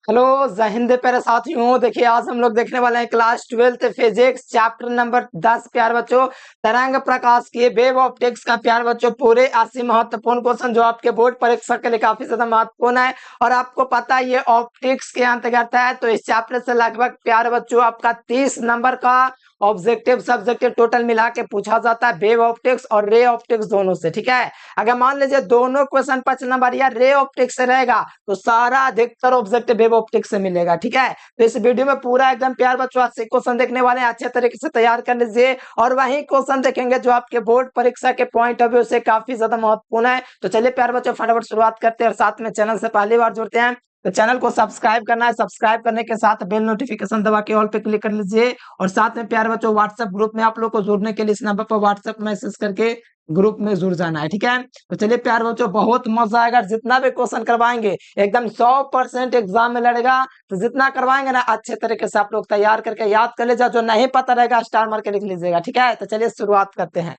Hello जय हिंद प्यारे साथियों। देखिए आज हम लोग देखने वाले हैं class 12th physics chapter number 10 प्यारे बच्चों, तरंग प्रकाश की वेव ऑप्टिक्स का प्यारे बच्चों पूरे 80 महत्वपूर्ण क्वेश्चन जो आपके बोर्ड परीक्षा के लिए काफी ज्यादा महत्वपूर्ण है। और आपको पता है ये ऑप्टिक्स के अंतर्गत है, तो इस चैप्टर से लगभग प्यारे बच्चों आपका 30 नंबर का ऑब्जेक्टिव सब्जेक्टिव टोटल मिला के पूछा जाता है वेव ऑप्टिक्स और रे ऑप्टिक्स दोनों से। ठीक है, अगर मान लीजिए दोनों क्वेश्चन 5 नंबर या रे ऑप्टिक्स से रहेगा तो सारा अधिकतर ऑब्जेक्टिव वेव ऑप्टिक्स से मिलेगा। ठीक है, तो इस वीडियो में पूरा एकदम प्यार बच्चों अच्छे क्वेश्चन देखने वाले हैं, अच्छे तरीके से तैयार कर लीजिए और वही क्वेश्चन देखेंगे जो आपके बोर्ड परीक्षा के पॉइंट ऑफ व्यू से काफी ज्यादा महत्वपूर्ण है। तो चलिए प्यार बच्चों फटाफट शुरुआत करते हैं और साथ में चैनल से पहली बार जुड़ते हैं तो चैनल को सब्सक्राइब करना है, सब्सक्राइब करने के साथ बेल नोटिफिकेशन दबा के ऑल पे क्लिक कर लीजिए। और साथ में प्यार बच्चों व्हाट्सएप ग्रुप में आप लोग को जुड़ने के लिए इस नंबर पर व्हाट्सएप मैसेज करके ग्रुप में जुड़ जाना है। ठीक है, तो चलिए प्यार बच्चों बहुत मजा आएगा, जितना भी क्वेश्चन करवाएंगे एकदम 100% एग्जाम में लड़ेगा। तो जितना करवाएंगे ना अच्छे तरीके से आप लोग तैयार करके याद कर लीजिए, जो नहीं पता रहेगा स्टार मार के लिख लीजिएगा। ठीक है, तो चलिए शुरुआत करते हैं।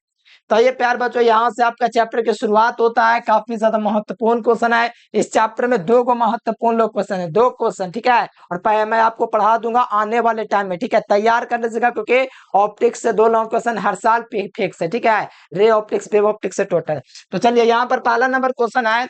तो ये प्यार बच्चों यहाँ से आपका चैप्टर की शुरुआत होता है, काफी ज्यादा महत्वपूर्ण क्वेश्चन है। इस चैप्टर में दो को महत्वपूर्ण लोग क्वेश्चन है, दो क्वेश्चन। ठीक है, और पहले मैं आपको पढ़ा दूंगा आने वाले टाइम में। ठीक है, तैयार कर लीजिएगा क्योंकि ऑप्टिक्स से दो लॉन्ग क्वेश्चन हर साल फिक्स है। ठीक है, रे ऑप्टिक्स वेव ऑप्टिक्स से टोटल। तो चलिए यहाँ पर पहला नंबर क्वेश्चन है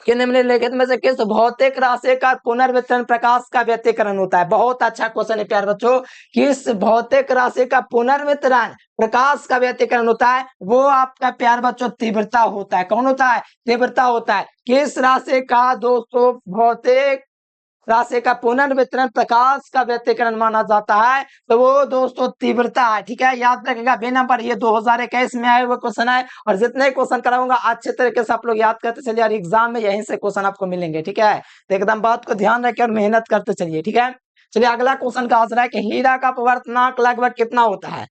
कि निम्नलिखित में से किस भौतिक राशि का पुनर्वितरण प्रकाश का व्यतिकरण होता है। बहुत अच्छा क्वेश्चन है प्यार बच्चों, किस भौतिक राशि का पुनर्वितरण प्रकाश का व्यतिकरण होता है, वो आपका प्यार बच्चों तीव्रता होता है। कौन होता है? तीव्रता होता है। किस राशि का दोस्तों भौतिक राशि का पुनर्वितरण प्रकाश का व्यतिकरण माना जाता है? तो वो दोस्तों तीव्रता है। ठीक है, याद रखिएगा बे नंबर, ये 2021 में आए हुए क्वेश्चन है और जितने क्वेश्चन कराऊंगा अच्छे तरीके से आप लोग याद करते चलिए और एग्जाम में यहीं से क्वेश्चन आपको मिलेंगे। ठीक है, तो एकदम बात को ध्यान रखें और मेहनत करते चलिए। ठीक है, चलिए अगला क्वेश्चन का आंसर है कि हीरा का अपवर्तनांक लगभग कितना होता है?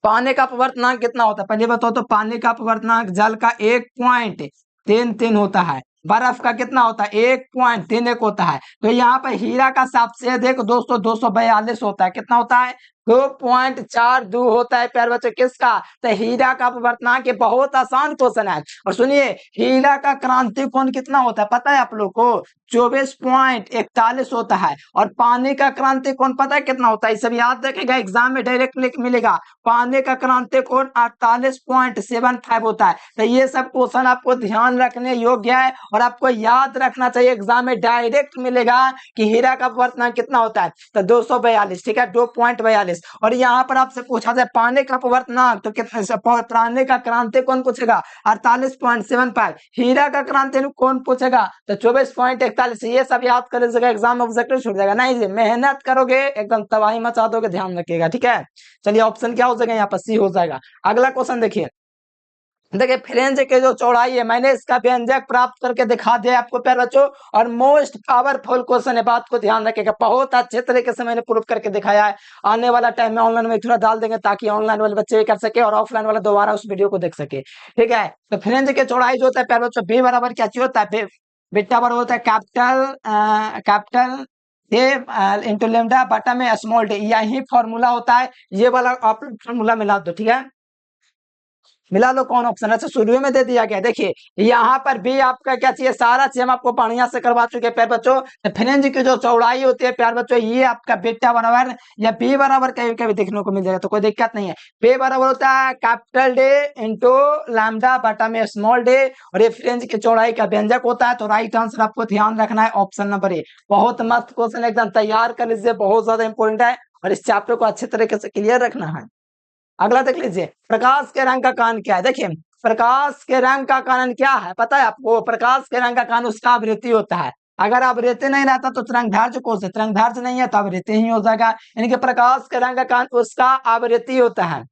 पानी का अपवर्तनांक कितना होता है पहले बताओ तो। पानी का अपवर्तनांक जल का 1.33 होता है, बर्फ का कितना होता है? 1.31 होता है। तो यहाँ पर हीरा का सबसे अधिक दोस्तों 242 होता है। कितना होता है? 2.42 होता है प्यारे बच्चों। किसका? तो हीरा का अपवर्तनांक। ये बहुत आसान क्वेश्चन है। और सुनिए हीरा का क्रांति कोण कितना होता है पता है आप लोग को? 24.41 होता है। और पानी का क्रांति कोण पता है कितना होता है? सब याद रखेगा, एग्जाम में डायरेक्ट मिलेगा। पानी का क्रांति कोण 48.75 होता है। तो ये सब क्वेश्चन आपको ध्यान रखने योग्य है और आपको याद रखना चाहिए, एग्जाम में डायरेक्ट मिलेगा कि हीरा का अपवर्तनांक कितना होता है। तो 242। ठीक है, 2.42। और यहाँ पर आपसे पूछा जाए पानी का अपवर्तनांक तो कितना? पानी का क्रांति कोण पूछेगा 48.75। हीरा का क्रांति कोण पूछेगा तो 24.41। ये सब याद कर लीजिएगा, एग्जाम ऑब्जेक्टिव छूट जाएगा नहीं जी। मेहनत करोगे एकदम तबाही मचा दोगे, ध्यान रखिएगा। ठीक है, चलिए ऑप्शन क्या हो जाएगा यहाँ पर? सी हो जाएगा। अगला क्वेश्चन देखिए, देखिए फ्रेंच के जो चौड़ाई है मैंने इसका व्यंजक प्राप्त करके दिखा दिया आपको प्यारे बच्चों। और मोस्ट पावरफुल क्वेश्चन है, बात को ध्यान रखिएगा, बहुत अच्छे तरीके से मैंने प्रूफ करके दिखाया है। आने वाला टाइम में ऑनलाइन में थोड़ा डाल देंगे ताकि ऑनलाइन वाले बच्चे भी कर सके और ऑफलाइन वाला दोबारा उस वीडियो को देख सके। ठीक है, तो फ्रेंच के चौड़ाई जो होता है प्यारे बच्चों, बी बराबर क्या चीज होता है? बीटा बराबर होता है कैपिटल ए इंटू लेमडा बटा में स्मॉल डी, यही फॉर्मूला होता है। ये वाला आप फॉर्मूला मिला दो। ठीक है, मिला लो। कौन ऑप्शन? अच्छा शुरू में दे दिया गया। देखिए यहाँ पर भी आपका क्या चाहिए, सारा चीज हम आपको बढ़िया से करवा चुके हैं प्यार बच्चों। तो फ्रेंच की जो चौड़ाई होती है प्यार बच्चों, ये आपका बीटा बराबर या बी बराबर कभी कभी देखने को मिल जाएगा, तो कोई दिक्कत नहीं है। बी बराबर होता है कैपिटल डे इंटू लैम्डा बटा में स्मॉल डे, और ये फ्रेंच की चौड़ाई का व्यंजक होता है। तो राइट आंसर आपको ध्यान रखना है ऑप्शन नंबर ए। बहुत मस्त क्वेश्चन, एकदम तैयार कर लीजिए, बहुत ज्यादा इंपॉर्टेंट है और इस चैप्टर को अच्छे तरीके से क्लियर रखना है। अगला देख लीजिए, प्रकाश के रंग का कारण क्या है? देखिए प्रकाश के रंग का कारण क्या है पता है आपको? प्रकाश के रंग का कारण उसका आवृत्ति होता है। अगर आवृत्ति नहीं रहता तो तरंगधार्ज कौन से? तरंगधार्ज नहीं है तो आवृत्ति ही हो जाएगा। यानी कि प्रकाश के रंग का कारण उसका आवृत्ति होता है।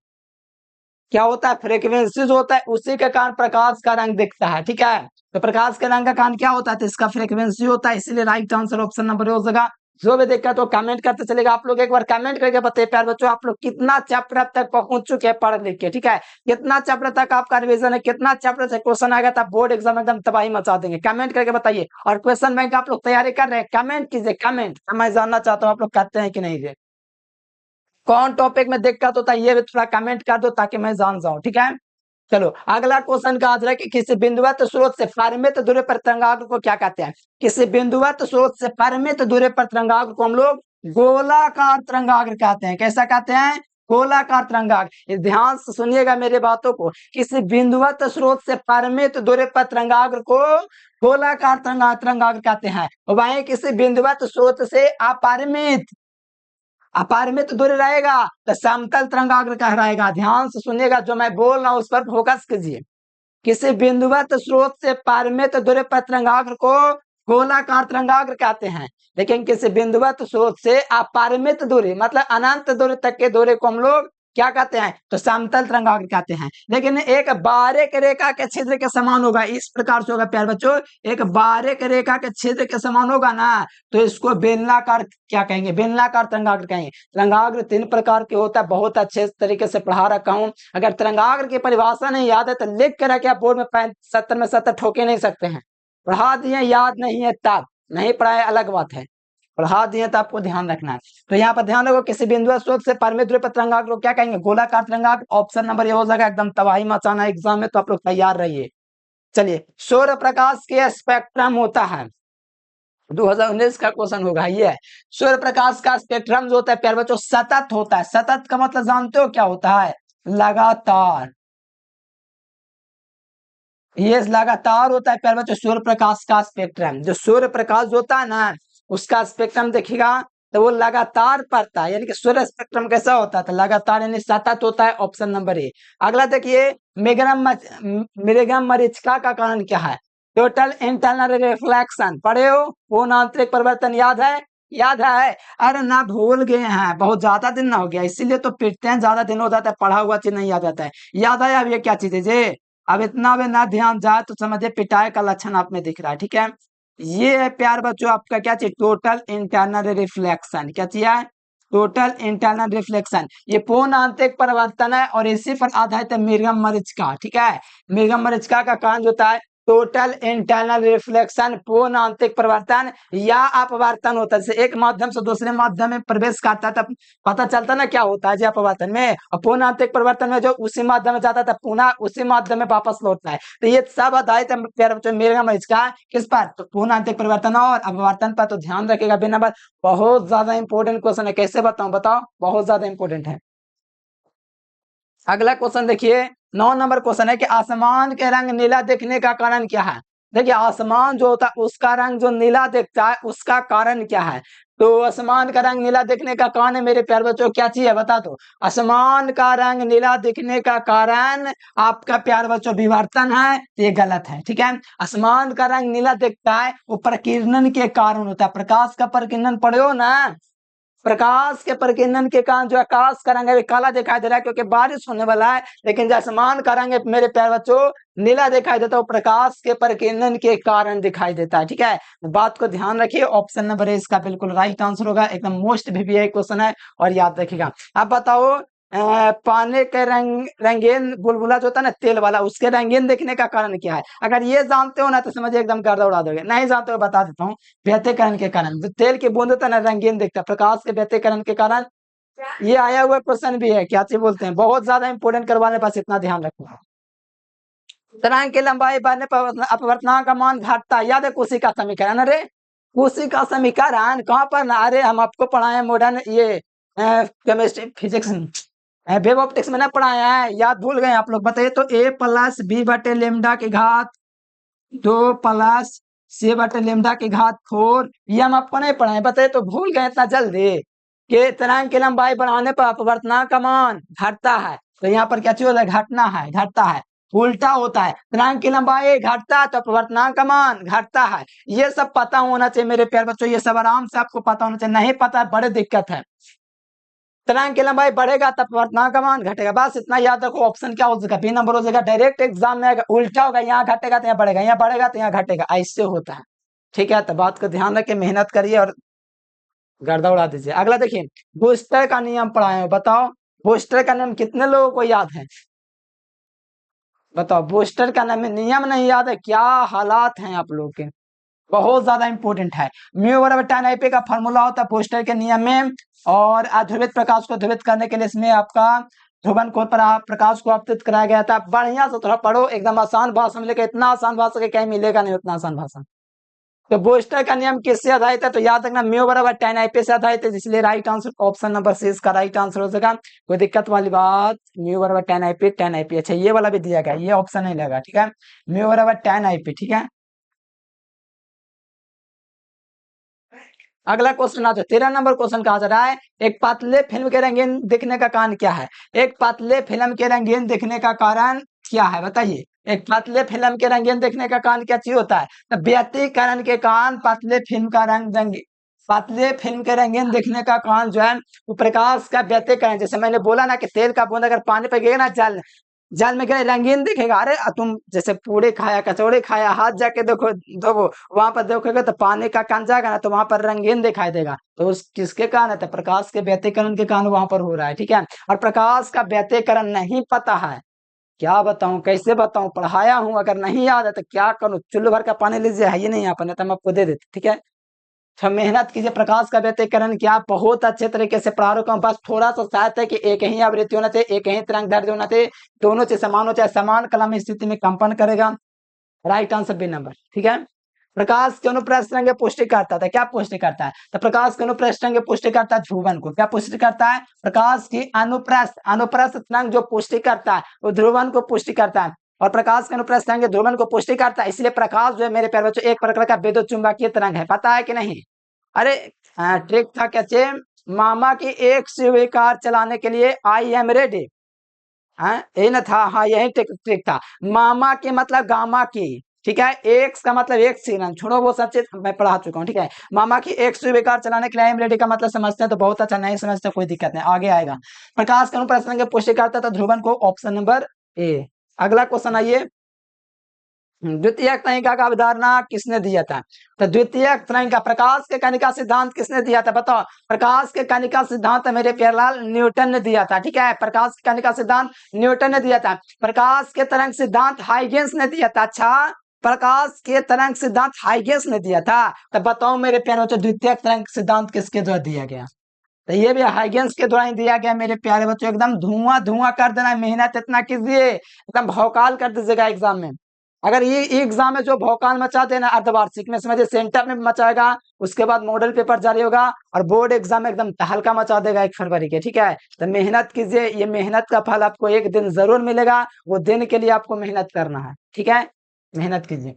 क्या होता है? फ्रीक्वेंसी जो होता है उसी के कारण प्रकाश का रंग दिखता है। ठीक है, तो प्रकाश के रंग का कारण क्या होता है? तो इसका फ्रीक्वेंसी होता है, इसलिए राइट आंसर ऑप्शन नंबर हो जाएगा। जो भी दिक्कत हो कमेंट करते चलेगा। आप लोग एक बार कमेंट करके बताइए प्यार बच्चों, आप लोग कितना चैप्टर अब तक पहुंच चुके हैं पढ़ लिख के। ठीक है, कितना चैप्टर तक आपका रिवीजन है, कितना चैप्टर से क्वेश्चन आएगा तब बोर्ड एग्जाम एकदम तबाही मचा देंगे। कमेंट करके बताइए। और क्वेश्चन बैंक आप लोग तैयारी कर रहे हैं, कमेंट कीजिए, कमेंट। मैं जानना चाहता हूँ आप लोग करते हैं कि नहीं। कौन टॉपिक में दिक्कत होता है ये भी थोड़ा कमेंट कर दो ताकि मैं जान जाऊं। ठीक है, चलो अगला क्वेश्चन का आंसर है कि किसी बिंदुवत स्रोत से परिमित दूरी पर तरंगाग्र को क्या कहते हैं? किसी बिंदुवत स्रोत से परिमित दूरी पर तरंगाग्र को हम लोग गोलाकार तरंगाग्र कहते हैं। कैसा कहते हैं? गोलाकार तरंगाग्र। ध्यान से सुनिएगा मेरे बातों को। किसी बिंदुवत स्रोत से परिमित दूरी पर तरंगाग्र को गोलाकार तरंगाग्र कहते हैं। वहीं किसी बिंदुवत स्रोत से अपरिमित दूरी रहेगा तो समतल तरंगाग्र कहलाएगा। ध्यान से सुनिएगा, जो मैं बोल रहा हूं उस पर फोकस कीजिए। किसी बिंदुवत स्रोत से परिमित दूरी पर तरंगाग्र को गोलाकार तरंगाग्र कहते हैं, लेकिन किसी बिंदुवत स्रोत से अपरिमित दूरी मतलब अनंत दूरी तक के दूरी को हम लोग क्या कहते हैं? तो समतल तरंगाग्र कहते हैं। लेकिन एक बारीक रेखा के छिद्र के समान होगा, इस प्रकार से होगा प्यारे बच्चों। एक बारीक रेखा के छिद्र के समान होगा ना, तो इसको बेलनाकार क्या कहेंगे? बेलनाकार तरंगाग्र कहेंगे। तरंगाग्र 3 प्रकार के होता है, बहुत अच्छे तरीके से पढ़ा रखा हूं। अगर तरंगाग्र की परिभाषा नहीं याद है तो लिख कर रखे, बोर्ड में 70 में 70 ठोके नहीं सकते हैं। पढ़ा दिए, याद नहीं है तब नहीं पढ़ाए अलग बात है, पढ़ा दिए तो आपको ध्यान रखना है। तो यहाँ पर ध्यान रखो, किसी बिंदु स्रोत से परिमित दूरी पर तरंगाग्र को क्या कहेंगे? गोलाकार तरंगाग्र। ऑप्शन नंबर ये हो जाएगा। एकदम तबाही मचाना एग्जाम में, तो आप लोग तैयार रहिए। चलिए, सूर्य प्रकाश के स्पेक्ट्रम होता है, 2019 का क्वेश्चन होगा ये। सूर्य प्रकाश का स्पेक्ट्रम जो होता है प्यारे बच्चों सतत होता है। सतत का मतलब जानते हो क्या होता है? लगातार। ये लगातार होता है प्यारे बच्चों सूर्य प्रकाश का स्पेक्ट्रम। जो सूर्य प्रकाश होता है ना, उसका स्पेक्ट्रम देखिएगा तो वो लगातार पड़ता है, यानी कि सूर्य स्पेक्ट्रम कैसा होता है? तो लगातार यानी सतत होता है। Option number A. अगला देखिए, मृगम मरीचिका का कारण क्या है? Total internal reflection. पढ़े हो? पूर्ण आंतरिक परिवर्तन याद है? याद है? अरे ना, भूल गए हैं, बहुत ज्यादा दिन ना हो गया, इसीलिए तो पिटते हैं, ज्यादा दिन हो जाता है, पढ़ा हुआ चीज नहीं याद आता है। याद आया अब ये क्या चीज है जे? अब इतना भी ना ध्यान जाए तो समझे पिटाई का लक्षण आप में दिख रहा है। ठीक है, ये है प्यार बच्चों आपका क्या चीज? Total internal reflection. क्या चीज है? Total internal reflection. ये पूर्ण आंतरिक परिवर्तन है और इसी पर आधारित है मृगम मरीचिका। ठीक है, मृगम मरीचिका का कारण होता है टोटल इंटरनल रिफ्लेक्शन, पूर्ण आंतरिक परिवर्तन या अपवर्तन होता है। जैसे एक माध्यम से दूसरे माध्यम में प्रवेश करता है तब पता चलता ना क्या होता है जी अपवर्तन में, और पूर्ण आंतरिक परिवर्तन में जो उसी माध्यम में जाता है पुनः उसी माध्यम में वापस लौटता है। तो ये सब आधारित है प्यारे बच्चों मृगम मरीचिका किस पर? तो पूर्ण आंतरिक परिवर्तन और अपवर्तन पर। तो ध्यान रखिएगा बिना बात, बहुत ज्यादा इंपॉर्टेंट क्वेश्चन है। कैसे बताऊं? बताओ, बहुत ज्यादा इंपॉर्टेंट है। अगला क्वेश्चन देखिए, 9 नंबर क्वेश्चन है कि आसमान के रंग नीला दिखने का कारण क्या है? देखिए, आसमान जो होता है उसका रंग जो नीला दिखता है उसका कारण क्या है? तो आसमान का रंग नीला दिखने का कारण है मेरे प्यारे बच्चों क्या चीज है? बता दो। आसमान का रंग नीला दिखने का कारण आपका प्यारे बच्चों विवर्तन है, तो ये गलत है। ठीक है, आसमान का रंग नीला दिखता है वो प्रकीर्णन के कारण होता है। प्रकाश का प्रकीर्णन पढ़े हो ना? प्रकाश के प्रकीर्णन के कारण जो आकाश का रंग है काला दिखाई दे रहा है क्योंकि बारिश होने वाला है, लेकिन जो आसमान का रंग है मेरे प्यारे बच्चों नीला दिखाई देता है, प्रकाश के प्रकीर्णन के कारण दिखाई देता है। ठीक है, बात को ध्यान रखिए। ऑप्शन नंबर इसका बिल्कुल राइट आंसर होगा, एकदम मोस्ट वीवीआई क्वेश्चन है और याद रखिएगा। अब बताओ, पानी के रंगीन बुलबुला जो होता है ना तेल वाला, उसके रंगीन दिखने का कारण क्या है? अगर ये जानते हो ना तो समझिए एकदम गर्दा उड़ा दोगे, नहीं जानते हो बता देता हूँ। व्यतिकरण के कारण। जो तेल की बूंद होता है ना रंगीन दिखता है, प्रकाश के व्यतिकरण के कारण। ये आया हुआ क्वेश्चन भी है, क्या चीज बोलते हैं, बहुत ज्यादा इंपोर्टेंट करवाने पास, इतना ध्यान रखना। तरंग की लंबाई बढ़ने पर अपवर्तनांक का मान घटता है, याद है कोशिका समीकरण? अरे कोशिका समीकरण कहाँ पर ना? अरे हम आपको पढ़ाए मॉडर्न ये केमिस्ट्री फिजिक्स वेब ऑप्टिक्स में ना पढ़ाया है, याद भूल गए आप लोग? बताइए तो a प्लस बी बटे लेमडा की घात 2 प्लस c बटे लेमडा की घात 4, ये हम आपको नहीं पढ़ाए, बताइए तो भूल गए इतना जल्दी? कि तरंग की लंबाई बढ़ाने पर अपवर्तनांक का मान घटता है, तो यहाँ पर क्या चीज होता है? घटना है, घटता है। उल्टा होता है, तरंग की लंबाई घटता है तो अपवर्तनांक का मान घटता है। ये सब पता होना चाहिए मेरे प्यारे बच्चों, ये सब आराम से आपको पता होना चाहिए। नहीं पता है बड़े दिक्कत है। तरंग की लंबाई बढ़ेगा तब अपवर्तनांक का मान घटेगा, बस इतना याद रखो। ऑप्शन क्या हो जाएगा? बी नंबर हो जाएगा। डायरेक्ट एग्जाम में आएगा उल्टा होगा, यहाँ घटेगा तो यहाँ बढ़ेगा, यहाँ बढ़ेगा तो यहाँ घटेगा, ऐसे होता है। ठीक है, तो बात को ध्यान रखिए, मेहनत करिए और गर्दा उड़ा दीजिए। अगला देखिए, बूस्टर का नियम पढ़ाए हो, बताओ बूस्टर का नियम कितने लोगों को याद है? बताओ, बूस्टर का नियम नहीं याद है? क्या हालात हैं आप लोग के, बहुत ज्यादा इंपॉर्टेंट है। म्यू बराबर tan IP का फॉर्मूला होता है बूस्टर के नियम में, और अध्रुवित प्रकाश को ध्रुवित करने के लिए इसमें आपका ध्रुवन को प्रकाश को आपतित कराया गया था। बढ़िया से थोड़ा पढ़ो, एकदम आसान भाषा में, लेकिन इतना आसान भाषा के कहीं मिलेगा नहीं, उतना आसान भाषा। तो बोस्टर का नियम किससे आधारित है? तो याद रखना म्यू बराबर tan IP से आधारित है, इसलिए right answer option number C इसका राइट आंसर हो जाएगा। कोई दिक्कत वाली बात? म्यू बराबर tan IP। अच्छा ये वाला भी दिया गया, ये ऑप्शन नहीं लगा, ठीक है। म्यू बराबर tan IP, ठीक है। अगला क्वेश्चन आ जाओ, 13 नंबर क्वेश्चन कहा जा रहा है, एक पतले फिल्म के रंगीन दिखने का कारण क्या है? एक पतले फिल्म के रंगीन दिखने का कारण क्या है, बताइए। एक पतले फिल्म के रंगीन दिखने का कारण क्या चीज होता है? तो व्यतिकरण के कारण पतले फिल्म का पतले फिल्म के रंगीन दिखने का कारण जो है वो प्रकाश का व्यतिकरण। जैसे मैंने बोला ना कि तेल का बूंद अगर पानी पे गिरे ना, जल जल में गिरे रंगीन दिखेगा। अरे तुम जैसे पूड़े खाया, कचौड़े खाया, हाथ जाके देखो दो, वहां पर देखोगे तो पानी का कान जाएगा ना, तो वहां पर रंगीन दिखाई देगा। तो उस किसके कारण है? तो प्रकाश के व्यतिकरण के कारण वहां पर हो रहा है, ठीक है। और प्रकाश का व्यतिकरण नहीं पता है, क्या बताऊं, कैसे बताऊं, पढ़ाया हूं, अगर नहीं याद है तो क्या करूं? चुल्लू भर का पानी लीजिए, है ये नहीं यहाँ पर, नहीं तो हम आपको दे देते, ठीक है। तो मेहनत कीजिए। प्रकाश का व्यतिकरण क्या बहुत अच्छे तरीके से पढ़ा रखा हूं, बस थोड़ा सा शायद है कि एक ही आवृत्ति होना चाहिए, एक ही तरंग दैर्ध्य होना चाहिए, दोनों से समान हो, चाहे समान कलम स्थिति में कंपन करेगा। राइट आंसर बी नंबर, ठीक है। प्रकाश के अनुप्रस्थ तरंग पुष्टि करता था, क्या पुष्टि करता है? तो प्रकाश के अनुप्रस्थ तरंग पुष्टि करता है ध्रुवन को। क्या पुष्टि करता है? प्रकाश की अनुप्रस्थ तरंग जो पुष्टि करता है वो ध्रुवन को पुष्टि करता है, और प्रकाश के अनुप्रस्थ तरंग ध्रुवन को पुष्टि करता है। इसलिए प्रकाश जो है मेरे प्यारे बच्चों एक प्रकार का विद्युत चुंबकीय तरंग है, पता है कि नहीं? अरे ट्रिक था क्या चे? मामा की एक सीवी कार चलाने के लिए आई एम रेडी, यही ना था? हाँ यही ट्रिक था। मामा के मतलब गामा की, ठीक है। एक्स का मतलब एक सीरन, छोड़ो वो सब चीज मैं पढ़ा चुका हूँ, ठीक है। मामा की एक सीवी कार चलाने के लिए आई एम रेडी का मतलब समझते हैं तो बहुत अच्छा, नहीं समझते कोई दिक्कत नहीं, आगे आएगा। प्रकाश के अनुप्रस्थ पुष्टि करता था ध्रुवन को, ऑप्शन नंबर ए। अगला क्वेश्चन आइए, द्वितीयक तनिका का अवधारणा किसने दिया था? तो द्वितीयक तनिका, प्रकाश के कणिका सिद्धांत किसने दिया था? बताओ। प्रकाश के कणिका सिद्धांत मेरे प्यारेलाल न्यूटन ने दिया था, ठीक है। प्रकाश के कणिका सिद्धांत न्यूटन ने दिया था। प्रकाश के तरंग सिद्धांत हाइगेंस ने दिया था। अच्छा, प्रकाश के तरंग सिद्धांत हाइगेंस ने दिया था। तो बताओ मेरे प्यारे बच्चों, द्वितीयक तरंग सिद्धांत किसके द्वारा दिया गया? तो ये भी हाइगेंस के द्वारा ही दिया गया मेरे प्यारे बच्चों। एकदम धुआं धुआं कर देना, मेहनत इतना कीजिए, एकदम भौकाल कर दीजिएगा एग्जाम में। अगर ये एग्जाम में जो भौकाल मचा देना अर्धवार्षिक में, समझिए सेंटर में मचाएगा, उसके बाद मॉडल पेपर जारी होगा, और बोर्ड एग्जाम में एकदम तहलका मचा देगा 1 फरवरी के, ठीक है। तो मेहनत कीजिए, ये मेहनत का फल आपको एक दिन जरूर मिलेगा, वो दिन के लिए आपको मेहनत करना है, ठीक है। मेहनत कीजिए।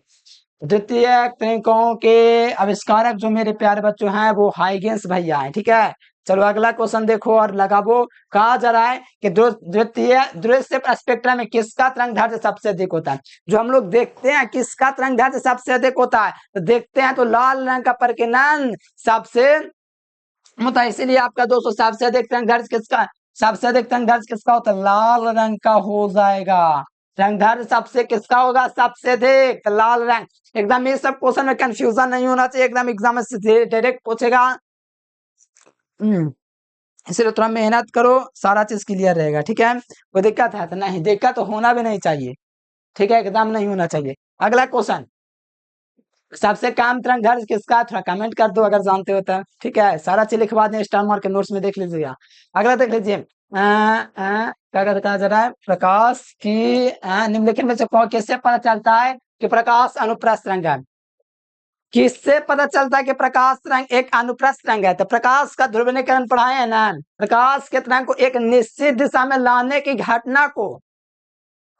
द्वितीय तरीकों के आविष्कारक जो मेरे प्यारे बच्चों हैं वो हाइगेंस भैया हैं, ठीक है। चलो अगला क्वेश्चन देखो और लगाओ। कहा जा रहा है कि द्वितीय दृश्य स्पेक्ट्रम में किसका तरंग दैर्ध्य सबसे अधिक होता है? जो हम लोग देखते हैं किसका तरंग दैर्ध्य सबसे अधिक होता है, तो देखते हैं तो लाल रंग का प्रकीर्णन सबसे होता है। इसीलिए आपका दोस्तों सबसे अधिक तरंग दैर्ध्य किसका, सबसे अधिक तरंग दैर्ध्य किसका होता है? लाल रंग का हो जाएगा। तरंग दैर्ध्य सबसे किसका होगा? सबसे अधिक लाल रंग। एकदम ये सब क्वेश्चन में कंफ्यूजन नहीं होना चाहिए, एकदम एग्जाम में डायरेक्ट पूछेगा। इसलिए थोड़ा मेहनत करो, सारा चीज क्लियर रहेगा, ठीक है। कोई दिक्कत है तो नहीं, दिक्कत तो होना भी नहीं चाहिए, ठीक है, एकदम नहीं होना चाहिए। अगला क्वेश्चन, सबसे कम तरंग दैर्ध्य किसका? थोड़ा कमेंट कर दो अगर जानते हो तो, ठीक है। सारा चीज लिखवा दें, स्टार मार्क के नोट्स में देख लीजिएगा। अगला देख लीजिए, क्या कहा जा रहा है? प्रकाश की निम्नलिखित में से किससे पता चलता है कि प्रकाश अनुप्रस्थ तरंग है? किससे पता चलता है कि प्रकाश तरंग एक अनुप्रस्थ तरंग है? तो प्रकाश का ध्रुवीकरण पढ़ाए हैं ना। प्रकाश के तरंग को एक निश्चित दिशा में लाने की घटना को,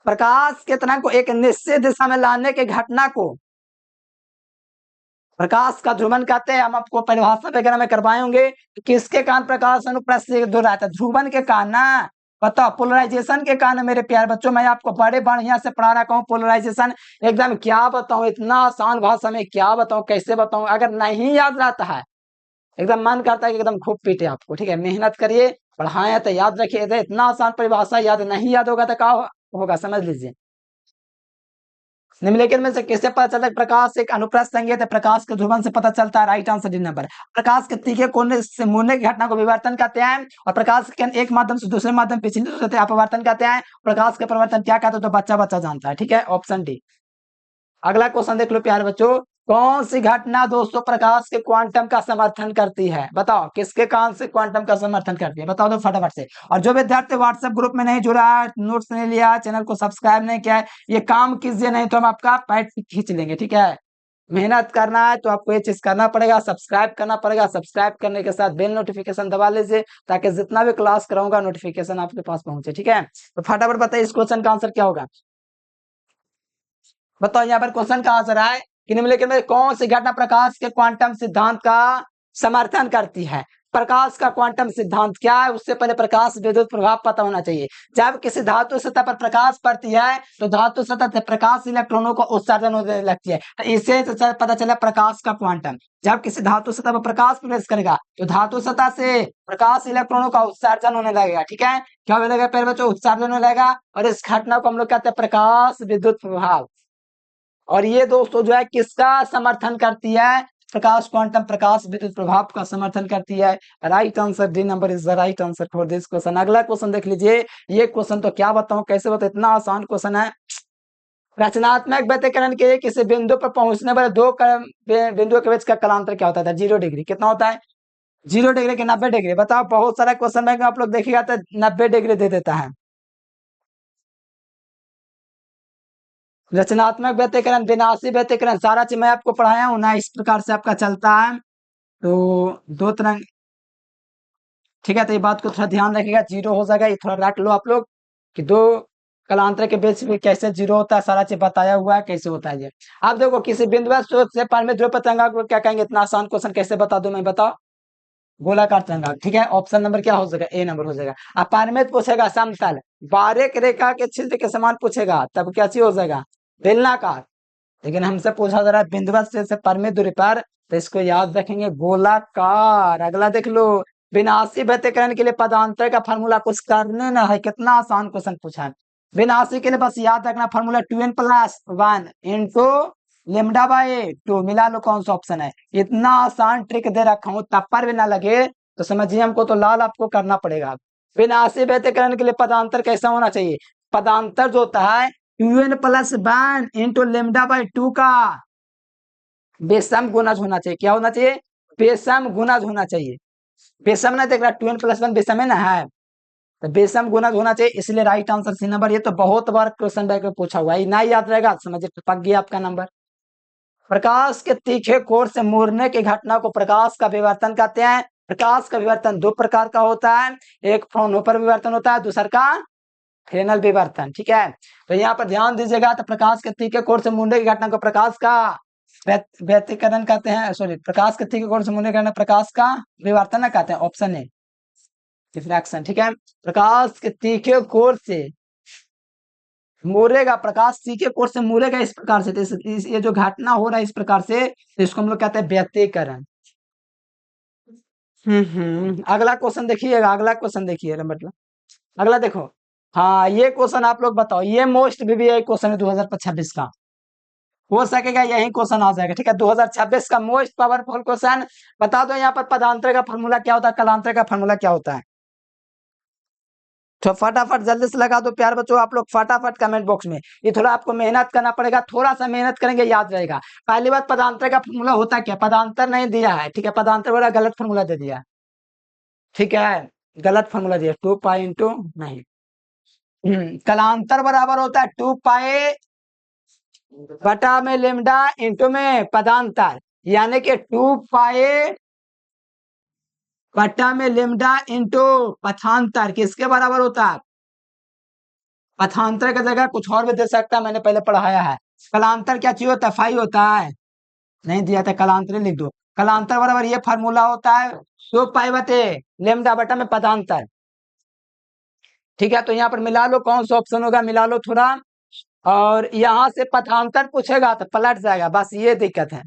प्रकाश के तरंग को एक निश्चित दिशा में लाने की घटना को प्रकाश का ध्रुवन कहते हैं। हम आपको परिभाषा वगैरह में करवाए होंगे। किसके कारण प्रकाश अनुप्रस्थ दूर रहता है? ध्रुवन के कारण ना। बताओ, पोलराइजेशन के कारण मेरे प्यारे बच्चों। मैं आपको बड़े बढ़िया से पढ़ा रखा हूँ पोलराइजेशन, एकदम क्या बताऊं, इतना आसान भाषा में क्या बताऊं, कैसे बताऊं। अगर नहीं याद रहता है, एकदम मन करता है कि एकदम खूब पीटे आपको, ठीक है। मेहनत करिए, पढ़ाए तो याद रखिए। इतना आसान परिभाषा याद नहीं याद होगा तो क्या होगा, समझ लीजिए। निम्नलिखित में से किससे पता चलता है प्रकाश एक अनुप्रस्थ संकेत है? प्रकाश के ध्रुवन से पता चलता है। Right answer D number. प्रकाश के तीखे कोने से मुड़ने की घटना को विवर्तन कहते हैं, और प्रकाश के एक माध्यम से दूसरे माध्यम विचलित होते हैं अपवर्तन कहते हैं। प्रकाश के परिवर्तन क्या कहते हैं? तो बच्चा बच्चा जानता है, ठीक है, ऑप्शन डी। अगला क्वेश्चन देख लो प्यारे बच्चों, कौन सी घटना दोस्तों प्रकाश के क्वांटम का समर्थन करती है? बताओ किसके कारण से क्वांटम का समर्थन करती है, बताओ तो फटाफट से। और जो विद्यार्थी व्हाट्सएप ग्रुप में नहीं जुड़ा है, नोट्स नहीं लिया, चैनल को सब्सक्राइब नहीं किया है, ये काम कीजिए, नहीं तो हम आपका पैट खींच लेंगे। ठीक है, मेहनत करना है तो आपको ये चीज करना पड़ेगा, सब्सक्राइब करना पड़ेगा। सब्सक्राइब करने के साथ बेल नोटिफिकेशन दबा लीजिए, ताकि जितना भी क्लास कराऊंगा नोटिफिकेशन आपके पास पहुंचे। ठीक है, तो फटाफट बताइए इस क्वेश्चन का आंसर क्या होगा। बताओ यहाँ पर क्वेश्चन का आंसर है कि निम्नलिखित में कौन सी घटना प्रकाश के क्वांटम सिद्धांत का समर्थन करती है? प्रकाश का क्वांटम सिद्धांत क्या है, उससे पहले प्रकाश विद्युत प्रभाव पता होना चाहिए। जब किसी धातु सतह पर प्रकाश पड़ती है तो धातु सतह से प्रकाश इलेक्ट्रॉनों को उत्सर्जन होने लगती है, तो इससे पता चला प्रकाश का क्वांटम। जब किसी धातु सतह पर प्रकाश प्रवेश करेगा तो धातु सतह से प्रकाश इलेक्ट्रॉनों का उत्सर्जन होने लगेगा। ठीक है, क्या होने लगेगा पहले बच्चों? उत्सर्जन होने लगेगा, और इस घटना को हम लोग कहते हैं प्रकाश विद्युत प्रभाव। और ये दोस्तों जो है किसका समर्थन करती है? प्रकाश क्वांटम प्रकाश विद्युत प्रभाव का समर्थन करती है। Right answer D number is the right answer for this question. अगला क्वेश्चन देख लीजिए। ये क्वेश्चन तो क्या बताऊं, कैसे बताऊं, इतना आसान क्वेश्चन है। रचनात्मक व्यतिकरण के किसी बिंदु पर पहुंचने वाले दो बिंदुओं के बीच का कालांतर क्या होता है? 0 डिग्री। कितना होता है? 0 डिग्री के 90 डिग्री। बताओ, बहुत सारा क्वेश्चन बैंक आप लोग देखिएगा तो 90 डिग्री दे देता है। रचनात्मक व्यतिकरण, विनाशी व्यतिकरण, सारा चीज मैं आपको पढ़ाया हूं ना, इस प्रकार से आपका चलता है। तो दो तरह, ठीक है, तो ये बात को थोड़ा ध्यान रखिएगा। 0 हो जाएगा, ये थोड़ा रट लो आप लोग कि दो कलांतर के बीच में कैसे 0 होता है, सारा चीज बताया हुआ है कैसे होता है ये। आप देखो, किसी बिंदु स्रोत से पानी ध्रुव तरंगाग्र को क्या कहेंगे? इतना आसान क्वेश्चन कैसे बता दूं मैं, बताओ। गोलाकार तरंगाग्र। ठीक है, ऑप्शन नंबर क्या हो जाएगा? ए नंबर हो जाएगा। अब पारमेत पूछेगा समतल, बारीक रेखा के छिद्र के समान पूछेगा, तब क्या चीज हो जाएगा? बेलनाकार। लेकिन हमसे पूछा जा रहा है बिंदु से परिमित दूरी पर, तो इसको याद रखेंगे गोलाकार। अगला देख लो, विनाशी व्यतिकरण के लिए पदांतर का फार्मूला कुछ करने ना है, कितना आसान क्वेश्चन पूछा है। विनाशी के लिए बस याद रखना formula 2n+1 into lambda by 2। मिला लो कौन सा ऑप्शन है। इतना आसान ट्रिक दे रखा हूं, तब पर भी ना लगे तो समझिए हमको तो लाल आपको करना पड़ेगा। विनाशी व्यतिकरण के लिए पदांतर कैसा होना चाहिए? पदांतर जो होता है 2n+1 इंटू लेमडा बाय 2 का बेसम गुणज होना चाहिए। क्या होना चाहिए? बेसम गुणज होना चाहिए। बेसम ना देख रहा, 2n+1 बेसम है ना, है तो बेसम गुणज होना चाहिए, इसलिए राइट आंसर सी नंबर। ये तो बहुत बार क्वेश्चन बैंक में पूछा हुआ है, ना याद रहेगा समझिए पक गया आपका नंबर। प्रकाश के तीखे कोण से मुड़ने की घटना को प्रकाश का विवर्तन कहते हैं। प्रकाश का विवर्तन दो प्रकार का होता है, एक फ्राउनहोफर विवर्तन होता है, दूसरा का फ्रेनेल विवर्तन। ठीक है, तो यहाँ पर ध्यान दीजिएगा। तो प्रकाश के तीखे कोण से मुड़ने की घटना को प्रकाश का व्यतिकरण कहते हैं, सॉरी, प्रकाश के तीखे कोण से मुड़ने की घटना प्रकाश का विवर्तन कहते हैं। Option A diffraction. ठीक है, प्रकाश के तीखे कोण से मुड़ेगा, प्रकाश तीखे कोण से मुड़ेगा इस प्रकार से, तो ये जो घटना हो रहा है इस प्रकार से, तो इसको हम लोग कहते हैं व्यतिकरण। अगला क्वेश्चन देखिएगा, अगला क्वेश्चन देखिए मतलब अगला देखो। हाँ, ये क्वेश्चन आप लोग बताओ, ये मोस्ट VVI क्वेश्चन है 2026 का। हो सकेगा यही क्वेश्चन आ जाएगा। ठीक है, 2026 का मोस्ट पावरफुल क्वेश्चन। बता दो यहाँ पर पदांतर का फॉर्मूला क्या होता है, कलांतर का फॉर्मूला क्या होता है। तो फटाफट जल्दी से लगा दो प्यार बच्चों, आप लोग फटाफट कमेंट बॉक्स में। ये थोड़ा आपको मेहनत करना पड़ेगा, थोड़ा सा मेहनत करेंगे याद रहेगा। पहली बात, पदांतर का फॉर्मूला होता क्या? पदांतर नहीं दिया है, ठीक है, पदांतर वाला गलत फॉर्मूला दे दिया। ठीक है, गलत फॉर्मूला दिया, 2 पाई इंटू नहीं, कलांतर बराबर होता है 2 पाई बटा में लेमडा इंटू में पदांतर, यानी कि 2 पाई बटा में लेमडा इंटू पथांतर किसके बराबर होता है? पथांतर की जगह कुछ और भी दे सकता है, मैंने पहले पढ़ाया है। कलांतर क्या चीज होता है? फाई होता है, नहीं दिया था, कलांतर लिख दो। कलांतर बराबर ये फार्मूला होता है 2 पाई बटे लेमडा बटा में पदांतर। ठीक है, तो यहाँ पर मिला लो कौन सा ऑप्शन होगा, मिला लो थोड़ा। और यहाँ से पथांतर पूछेगा तो पलट जाएगा, बस ये दिक्कत है,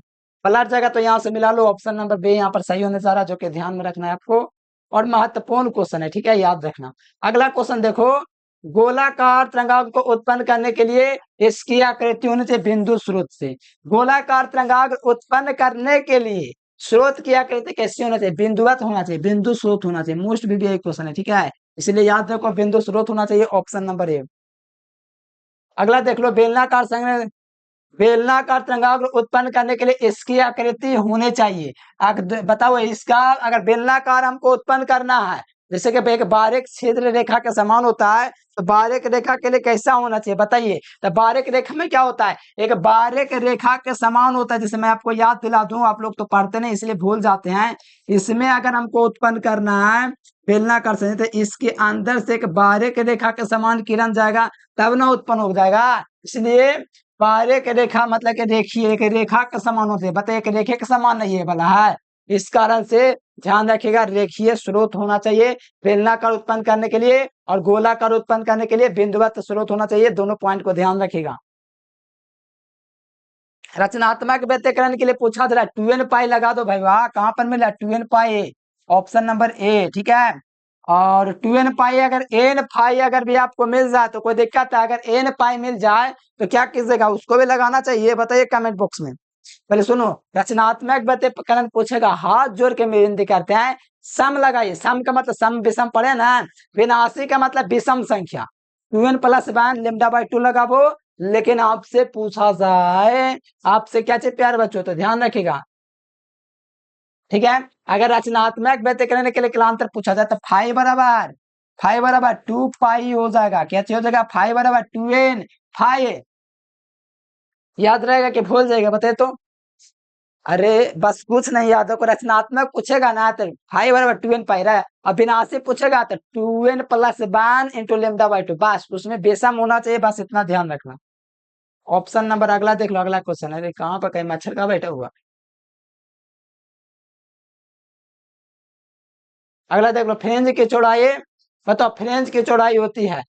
पलट जाएगा। तो यहाँ से मिला लो, ऑप्शन नंबर बी यहाँ पर सही होने जा रहा है, जो कि ध्यान में रखना है आपको, और महत्वपूर्ण क्वेश्चन है। ठीक है, याद रखना। अगला क्वेश्चन देखो, गोलाकार तरंगाग्र को उत्पन्न करने के लिए इसकी आकृति होनी चाहिए बिंदु स्रोत से। गोलाकार तरंगाग्र उत्पन्न करने के लिए स्रोत की आकृति कैसी होना चाहिए? बिंदुवत होना चाहिए, बिंदु स्रोत होना चाहिए। मोस्ट VVI क्वेश्चन है, ठीक है, इसलिए याद रखो बिंदु स्रोत होना चाहिए, ऑप्शन नंबर ए। अगला देख लो, बेलनाकार संघ बेलनाकार तरंगाग्र उत्पन्न करने के लिए इसकी आकृति होनी चाहिए। बताओ इसका, अगर बेलनाकार हमको उत्पन्न करना है, जैसे कि एक बारीक छिद्र रेखा के समान होता है, तो बारीक रेखा के लिए कैसा होना चाहिए बताइए। तो बारीक रेखा में क्या होता है, एक बारीक रेखा के समान होता है। जैसे मैं आपको याद दिला दूं, आप लोग तो पढ़ते नहीं इसलिए भूल जाते हैं। इसमें अगर हमको उत्पन्न करना है बेलनाकार से, तो इसके अंदर से एक बारीक रेखा के समान किरण जाएगा, तब ना उत्पन्न हो जाएगा। इसलिए बारीक रेखा मतलब कि रेखीय, एक रेखा के समान होते हैं, बताइए एक रेखे के समान नहीं है वाला है। इस कारण से ध्यान रखिएगा, रेखीय स्रोत होना चाहिए बेलनाकार उत्पन्न करने के लिए, और गोलाकार उत्पन्न करने के लिए बिंदुवत स्रोत होना चाहिए। दोनों पॉइंट को ध्यान रखिएगा। रचनात्मक व्यक्तीकरण के लिए पूछा जा रहा है 2n पाई लगा दो भाई, वाह कहां पर मिला 2n pi, option number A, ठीक है। और 2n पाई अगर n पाई अगर भी आपको मिल जाए तो कोई दिक्कत है, अगर n पाई मिल जाए तो क्या कीजिएगा, उसको भी लगाना चाहिए, बताइए कमेंट बॉक्स में। पहले सुनो, रचनात्मक व्यक्तीकरण पूछेगा, हाथ जोड़ के विनती करते हैं सम लगाइए। सम का मतलब सम विषम पढ़े ना, विनाशी का मतलब विषम संख्या। 2n प्लस 1 लेमडा बाई 2 लगाबो। लेकिन आपसे पूछा जाए, आपसे क्या चाहिए प्यार बच्चों, तो ध्यान रखिएगा, ठीक है। अगर रचनात्मक व्यक्तीकरण के लिए कलांतर पूछा जाए तो फाइव बराबर 2 पाई हो जाएगा। क्या हो जाएगा, फाइव बराबर 2n फाइव। याद रहेगा कि भूल जाएगा बताइए तो। अरे बस कुछ नहीं याद हो, रचनात्मक पूछेगा ना तो फाइव बराबर 2n पाई रहा है, अविनाशी पूछेगा तो 2n plus 1 into lambda by 2, बस उसमें बेसम होना चाहिए, बस इतना ध्यान रखना। ऑप्शन नंबर अगला देख लो, अगला क्वेश्चन है, कहाँ पर कहीं मच्छर का बैठा हुआ। अगला देख लो, फ्रेंज की चौड़ाई बताओ, फ्रेंज की चौड़ाई होती है,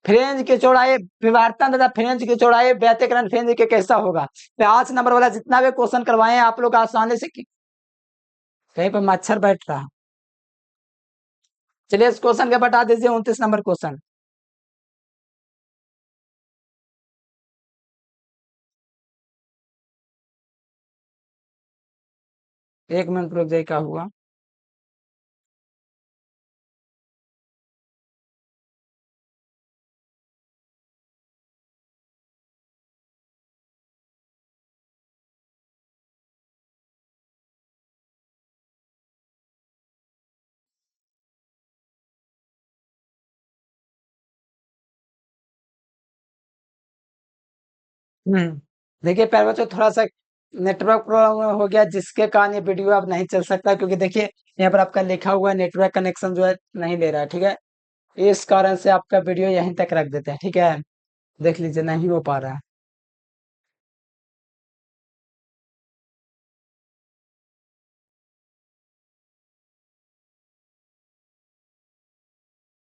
फ्रेंज की चौड़ाई विवर्तन तथा फ्रेंज की चौड़ाई व्यतिकरण फ्रेंज के कैसा होगा। 5 नंबर वाला जितना भी क्वेश्चन करवाए हैं आप लोग आसानी से, कहीं पर मच्छर बैठ रहा है। चलिए इस क्वेश्चन के बता दीजिए 29 नंबर क्वेश्चन। एक मिनट रुक जाइए, क्या हुआ। देखिए प्यारे बच्चों, थोड़ा सा नेटवर्क प्रॉब्लम हो गया, जिसके कारण ये वीडियो अब नहीं चल सकता, क्योंकि देखिए यहाँ पर आपका लिखा हुआ है नेटवर्क कनेक्शन जो है नहीं ले रहा है, ठीक है। इस कारण से आपका वीडियो यहीं तक रख देते हैं, ठीक है। देख लीजिए नहीं हो पा रहा है।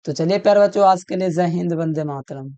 तो चलिए प्यारे बच्चों, आज के लिए जय हिंद, वंदे मातरम।